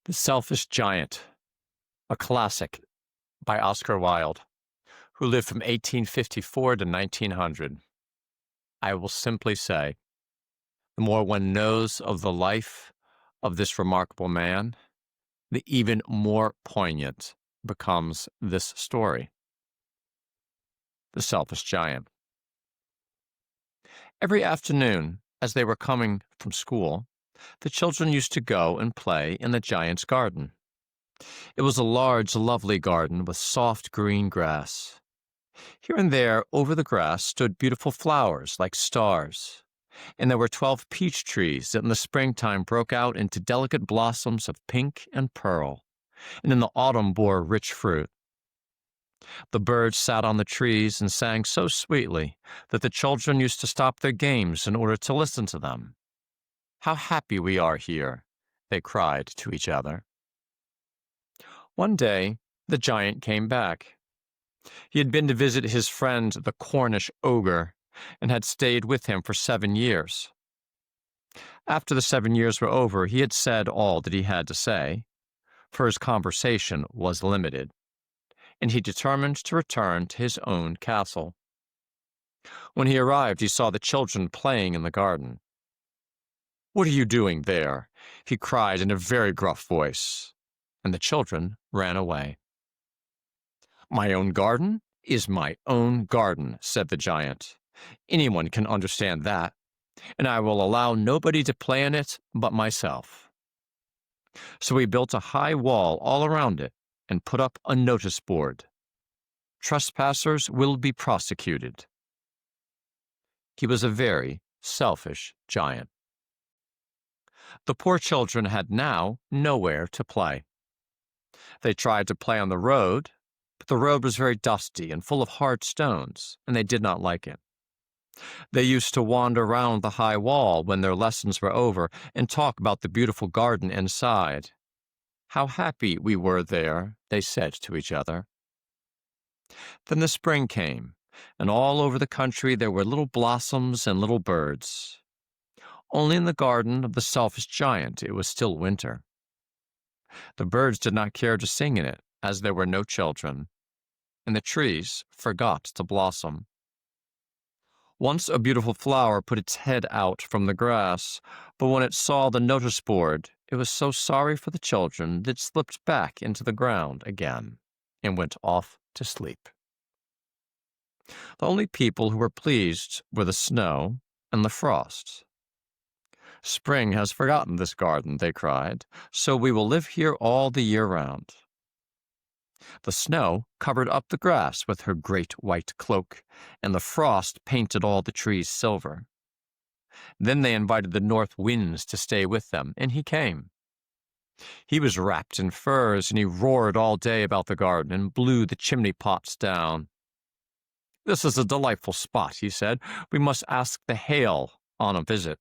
The Selfish Giant, a classic by Oscar Wilde, who lived from 1854 to 1900. I will simply say, the more one knows of the life of this remarkable man, the even more poignant becomes this story. The Selfish Giant. Every afternoon, as they were coming from school, the children used to go and play in the giant's garden. It was a large, lovely garden with soft green grass. Here and there, over the grass, stood beautiful flowers like stars, and there were 12 peach trees that in the springtime broke out into delicate blossoms of pink and pearl, and in the autumn bore rich fruit. The birds sat on the trees and sang so sweetly that the children used to stop their games in order to listen to them. "How happy we are here," they cried to each other. One day, the giant came back. He had been to visit his friend the Cornish ogre and had stayed with him for 7 years. After the 7 years were over, he had said all that he had to say, for his conversation was limited, and he determined to return to his own castle. When he arrived, he saw the children playing in the garden. "What are you doing there?" he cried in a very gruff voice, and the children ran away. "My own garden is my own garden," said the giant. "Anyone can understand that, and I will allow nobody to play in it but myself." So he built a high wall all around it and put up a notice board. "Trespassers will be prosecuted." He was a very selfish giant. The poor children had now nowhere to play. They tried to play on the road, but the road was very dusty and full of hard stones, and they did not like it. They used to wander round the high wall when their lessons were over and talk about the beautiful garden inside. "How happy we were there," they said to each other. Then the spring came, and all over the country there were little blossoms and little birds. Only in the garden of the selfish giant it was still winter. The birds did not care to sing in it, as there were no children, and the trees forgot to blossom. Once a beautiful flower put its head out from the grass, but when it saw the notice board, it was so sorry for the children that it slipped back into the ground again and went off to sleep. The only people who were pleased were the snow and the frost. "Spring has forgotten this garden," they cried, "so we will live here all the year round." The snow covered up the grass with her great white cloak, and the frost painted all the trees silver. Then they invited the north winds to stay with them, and he came. He was wrapped in furs, and he roared all day about the garden and blew the chimney pots down. "This is a delightful spot," he said. "We must ask the hail on a visit."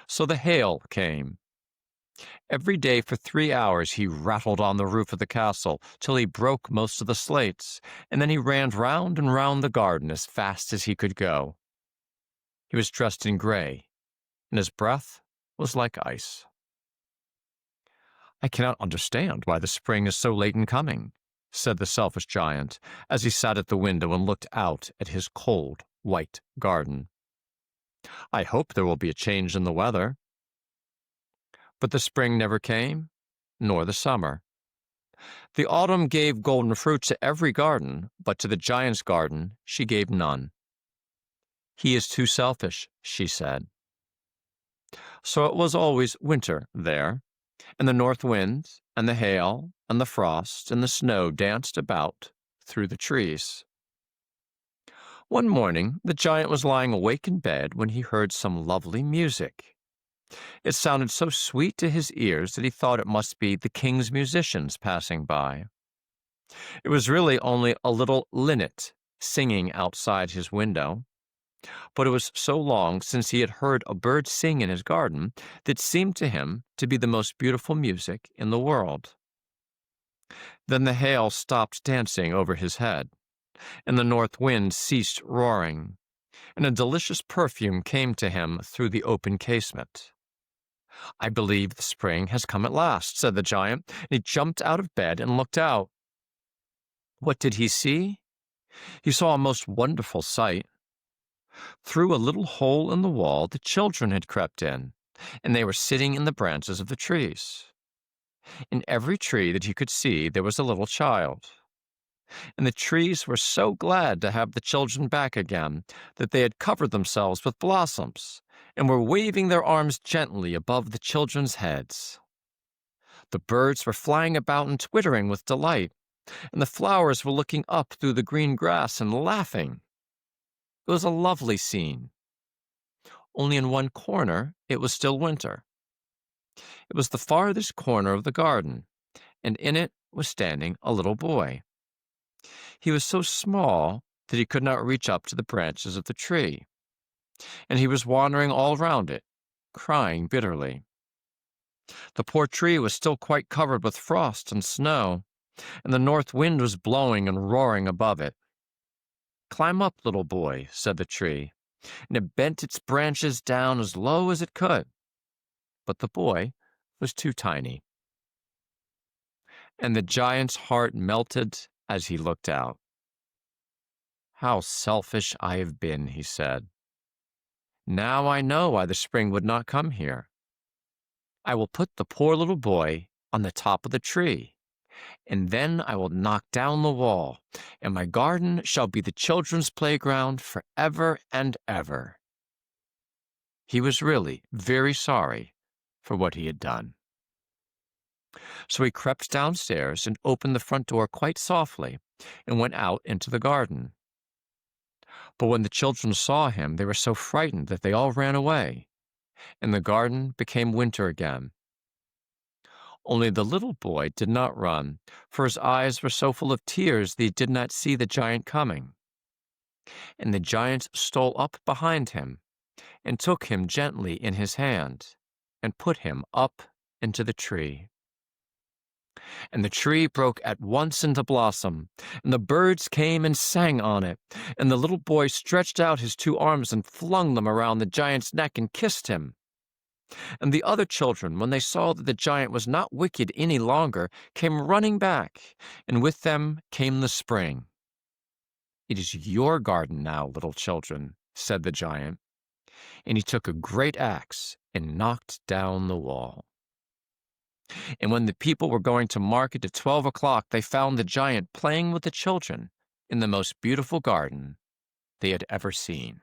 So the hail came. Every day for 3 hours he rattled on the roof of the castle till he broke most of the slates, and then he ran round and round the garden as fast as he could go. He was dressed in gray, and his breath was like ice. "I cannot understand why the spring is so late in coming," said the selfish giant, as he sat at the window and looked out at his cold, white garden. "I hope there will be a change in the weather." But the spring never came, nor the summer. The autumn gave golden fruit to every garden, but to the giant's garden she gave none. "He is too selfish," she said. So it was always winter there, and the north wind, and the hail, and the frost, and the snow danced about through the trees. One morning, the giant was lying awake in bed when he heard some lovely music. It sounded so sweet to his ears that he thought it must be the king's musicians passing by. It was really only a little linnet singing outside his window, but it was so long since he had heard a bird sing in his garden that it seemed to him to be the most beautiful music in the world. Then the hail stopped dancing over his head, and the north wind ceased roaring, and a delicious perfume came to him through the open casement. I believe the spring has come at last, said the giant, and he jumped out of bed and looked out. What did he see? He saw a most wonderful sight. Through a little hole in the wall, the children had crept in, and they were sitting in the branches of the trees. In every tree that he could see, there was a little child. And the trees were so glad to have the children back again that they had covered themselves with blossoms and were waving their arms gently above the children's heads. The birds were flying about and twittering with delight, and the flowers were looking up through the green grass and laughing. It was a lovely scene. Only in one corner it was still winter. It was the farthest corner of the garden, and in it was standing a little boy. He was so small that he could not reach up to the branches of the tree, and he was wandering all round it, crying bitterly. The poor tree was still quite covered with frost and snow, and the north wind was blowing and roaring above it. "Climb up, little boy," said the tree, and it bent its branches down as low as it could. But the boy was too tiny. And the giant's heart melted as he looked out. "How selfish I have been," he said. "Now I know why the spring would not come here. I will put the poor little boy on the top of the tree, and then I will knock down the wall, and my garden shall be the children's playground forever and ever." He was really very sorry for what he had done. So he crept downstairs and opened the front door quite softly and went out into the garden. But when the children saw him, they were so frightened that they all ran away, and the garden became winter again. Only the little boy did not run, for his eyes were so full of tears that he did not see the giant coming. And the giant stole up behind him and took him gently in his hand and put him up into the tree. And the tree broke at once into blossom, and the birds came and sang on it, and the little boy stretched out his two arms and flung them around the giant's neck and kissed him. And the other children, when they saw that the giant was not wicked any longer, came running back, and with them came the spring. "It is your garden now, little children," said the giant, and he took a great axe and knocked down the wall. And when the people were going to market at 12 o'clock, they found the giant playing with the children in the most beautiful garden they had ever seen.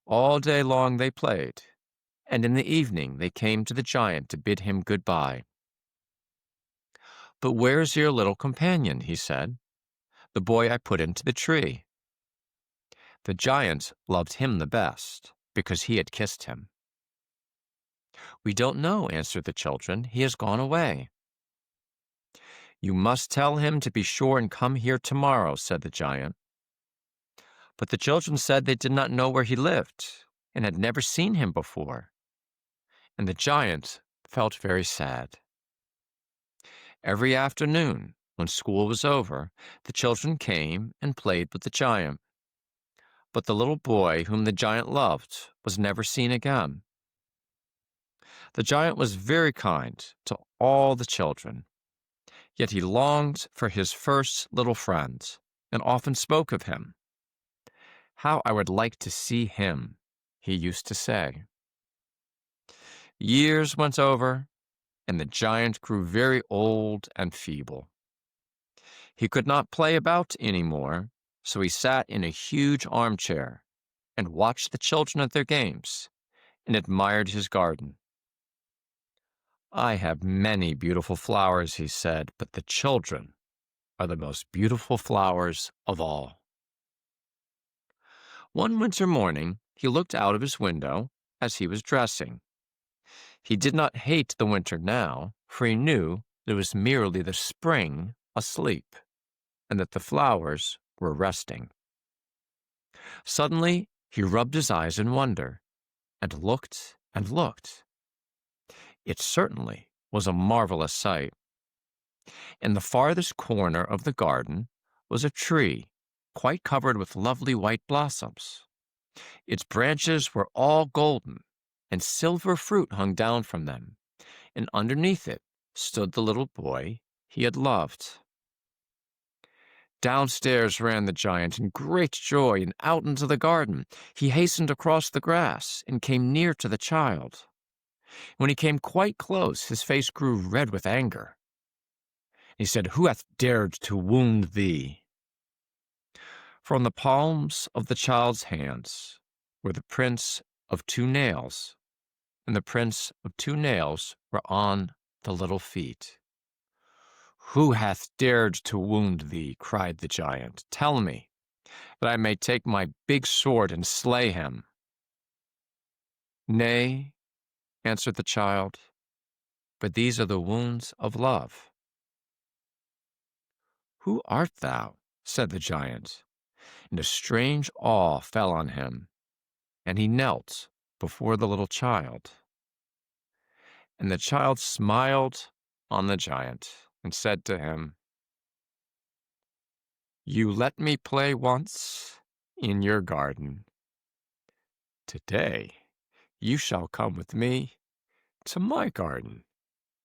All day long they played, and in the evening they came to the giant to bid him good-bye. "But where's your little companion?" he said. "The boy I put into the tree." The giant loved him the best, because he had kissed him. "We don't know," answered the children. "He has gone away." "You must tell him to be sure and come here tomorrow," said the giant. But the children said they did not know where he lived and had never seen him before, and the giant felt very sad. Every afternoon, when school was over, the children came and played with the giant. But the little boy whom the giant loved was never seen again. The giant was very kind to all the children, yet he longed for his first little friend and often spoke of him. "How I would like to see him," he used to say. Years went over, and the giant grew very old and feeble. He could not play about any more, so he sat in a huge armchair and watched the children at their games and admired his garden. "I have many beautiful flowers," he said, "but the children are the most beautiful flowers of all." One winter morning, he looked out of his window as he was dressing. He did not hate the winter now, for he knew that it was merely the spring asleep, and that the flowers were resting. Suddenly, he rubbed his eyes in wonder, and looked and looked. It certainly was a marvelous sight. In the farthest corner of the garden was a tree quite covered with lovely white blossoms. Its branches were all golden, and silver fruit hung down from them, and underneath it stood the little boy he had loved. Downstairs ran the giant in great joy and out into the garden. He hastened across the grass and came near to the child. When he came quite close, his face grew red with anger. He said, "Who hath dared to wound thee?" For on the palms of the child's hands were the prints of 2 nails, and the prints of 2 nails were on the little feet. "Who hath dared to wound thee?" cried the giant. "Tell me, that I may take my big sword and slay him." "Nay," answered the child, "but these are the wounds of love." "Who art thou?" said the giant, and a strange awe fell on him, and he knelt before the little child. And the child smiled on the giant and said to him, "You let me play once in your garden. Today you shall come with me to my garden,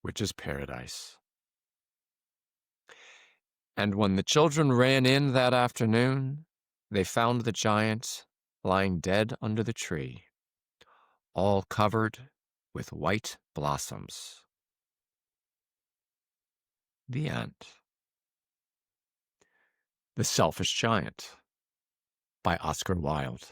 which is paradise." And when the children ran in that afternoon, they found the giant lying dead under the tree, all covered with white blossoms. The end. The Selfish Giant by Oscar Wilde.